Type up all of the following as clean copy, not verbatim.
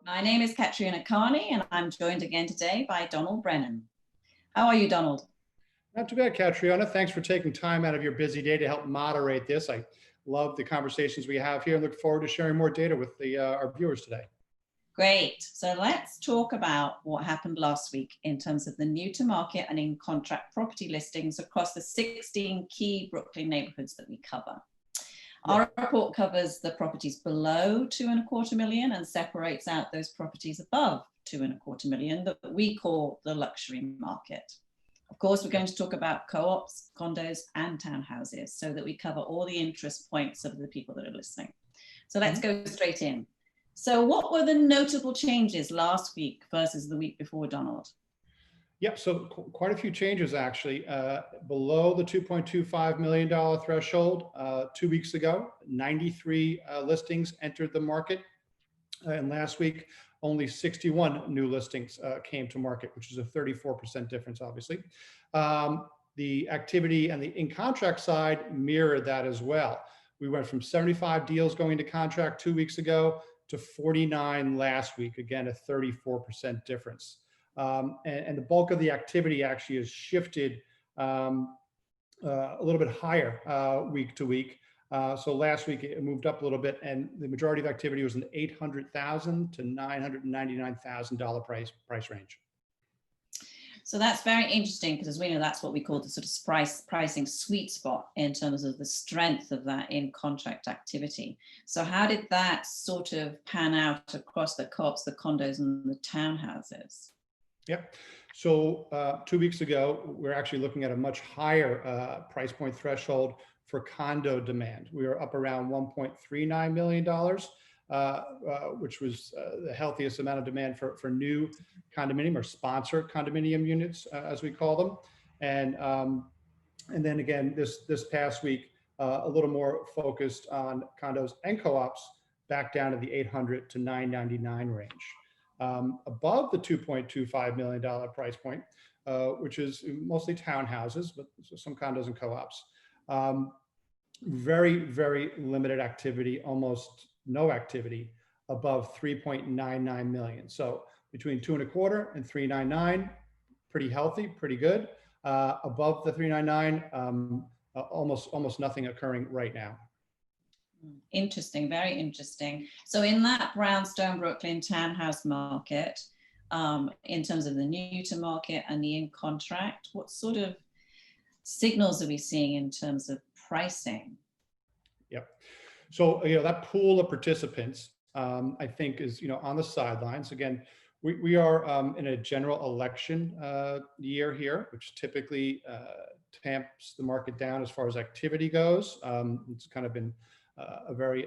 My name is Katrina Carney, and I'm joined again today by Donald Brennan. How are you, Donald? Not too bad, Katriona. Thanks for taking time out of your busy day to help moderate this. I love the conversations we have here and look forward to sharing more data with our viewers today. Great. So let's talk about what happened last week in terms of the new to market and in contract property listings across the 16 key Brooklyn neighborhoods that we cover. Our report covers the properties below 2.25 million and separates out those properties above 2.25 million that we call the luxury market. Of course, we're going to talk about co-ops, condos, and townhouses so that we cover all the interest points of the people that are listening. So let's go straight in. So what were the notable changes last week versus the week before, Donald? Yep, so quite a few changes actually. Below the $2.25 million threshold 2 weeks ago, 93 listings entered the market. And last week, only 61 new listings came to market, which is a 34% difference, obviously. The activity and the in-contract side mirrored that as well. We went from 75 deals going into contract 2 weeks ago to 49 last week, again, a 34% difference. And the bulk of the activity actually has shifted a little bit higher week to week. So last week it moved up a little bit, and the majority of activity was in the $800,000 to $999,000 price range. So that's very interesting because, as we know, that's what we call the sort of pricing sweet spot in terms of the strength of that in contract activity. So how did that sort of pan out across the co-ops, the condos, and the townhouses? Yep. So 2 weeks ago, we're actually looking at a much higher price point threshold for condo demand. We were up around $1.39 million, which was the healthiest amount of demand for new condominium or sponsored condominium units, as we call them. And then again, this past week, a little more focused on condos and co-ops, back down to the $800 to $999 range. Above the $2.25 million price point, which is mostly townhouses, but some condos and co-ops. Very, very limited activity, almost no activity above 3.99 million. So between 2.25 and 399, pretty healthy, pretty good. Above the 399, almost nothing occurring right now. Interesting, very interesting. So in that Brownstone Brooklyn townhouse market, in terms of the new to market and the in contract, what sort of signals are we seeing in terms of pricing? Yep. So, that pool of participants, I think is, on the sidelines. Again, we are in a general election year here, which typically tamps the market down as far as activity goes. It's kind of been a very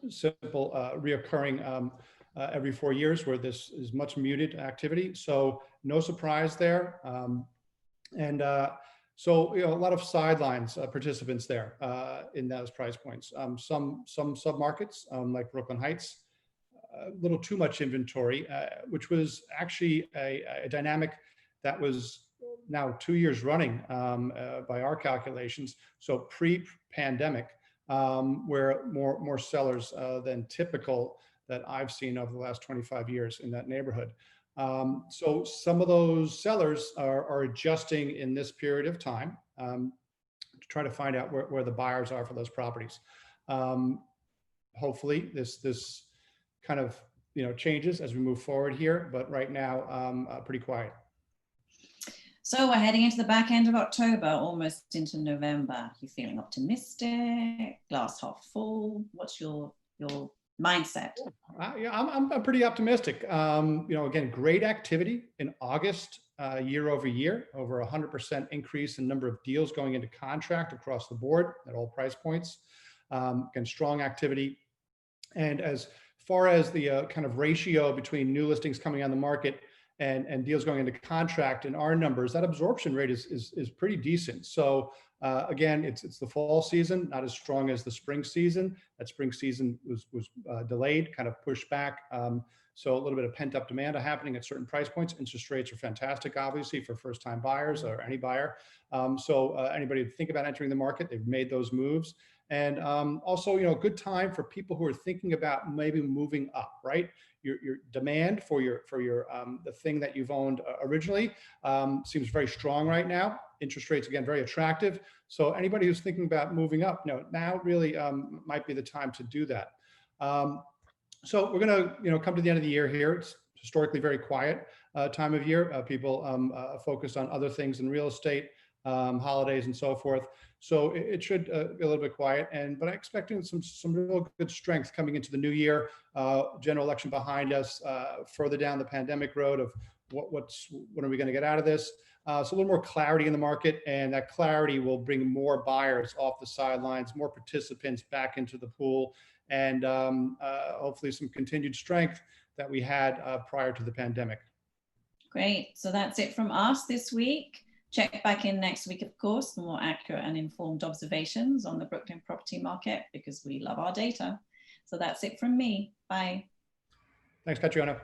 simple reoccurring every 4 years where this is much muted activity. So no surprise there. So a lot of sidelines participants there in those price points. Some submarkets like Brooklyn Heights, a little too much inventory, which was actually a dynamic that was now 2 years running by our calculations. So pre-pandemic, where more sellers than typical that I've seen over the last 25 years in that neighborhood. So some of those sellers are adjusting in this period of time to try to find out where the buyers are for those properties. Hopefully this kind of changes as we move forward here, but right now pretty quiet. So we're heading into the back end of October, almost into November. You feeling optimistic, glass half full? What's your mindset? Yeah, I'm pretty optimistic. Again, great activity in August, year over year, over 100% increase in number of deals going into contract across the board at all price points. Again, strong activity. And as far as the kind of ratio between new listings coming on the market and deals going into contract in our numbers, that absorption rate is pretty decent. So again, it's the fall season, not as strong as the spring season. That spring season was delayed, kind of pushed back. So a little bit of pent up demand happening at certain price points. Interest rates are fantastic, obviously, for first time buyers or any buyer. So anybody think about entering the market, they've made those moves. And also, good time for people who are thinking about maybe moving up, right? Your demand for the thing that you've owned originally seems very strong right now. Interest rates, again, very attractive. So anybody who's thinking about moving up, now really might be the time to do that. So we're going to come to the end of the year here. It's historically very quiet time of year. People focused on other things in real estate, holidays and so forth. So it should be a little bit quiet, but I'm expecting some real good strength coming into the new year. General election behind us, further down the pandemic road of when are we going to get out of this? So a little more clarity in the market, and that clarity will bring more buyers off the sidelines, more participants back into the pool, and hopefully some continued strength that we had prior to the pandemic. Great. So that's it from us this week. Check back in next week, of course, for more accurate and informed observations on the Brooklyn property market, because we love our data. So that's it from me. Bye. Thanks, Catriona.